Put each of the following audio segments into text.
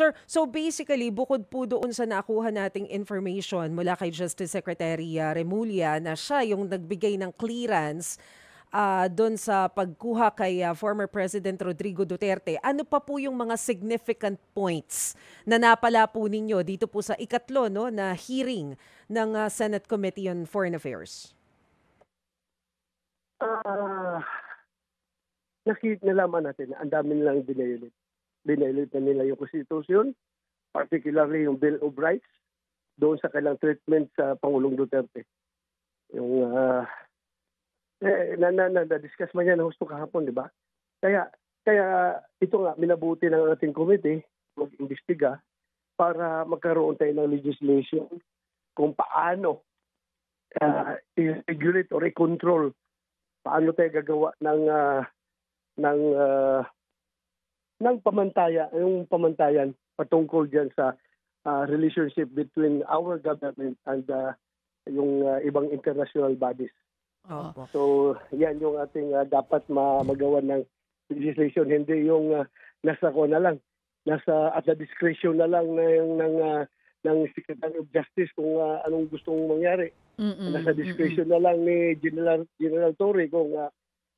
Sir, so basically, bukod po doon sa nakuha nating information mula kay Justice Secretary Remulla na siya yung nagbigay ng clearance doon sa pagkuha kay former President Rodrigo Duterte, ano pa po yung mga significant points na napala po ninyo dito po sa ikatlo no, na hearing ng Senate Committee on Foreign Affairs? Nalaman natin na ang dami nilang binayolate. Binayolate na nila yung Constitution, particularly yung Bill of Rights, doon sa kailang treatment sa Pangulong Duterte. Yung na-discuss man yan ng gusto kahapon, di ba? Kaya ito nga, minabuti ng ating committee mag-imbestiga para magkaroon tayo ng legislation kung paano i-regulate or i-control, paano tayo gagawa ng pamantayan patungkol diyan sa relationship between our government and yung ibang international bodies. Opo. So, yan yung ating dapat magawa ng legislation, hindi yung nasa ko na lang, nasa at the discretion na lang ng Secretary of Justice kung anong gustong mangyari. Nasa discretion na lang ni General Torre kung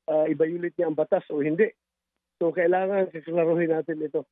i-violate niya ang batas o hindi. So, kailangan klaruhin natin ito.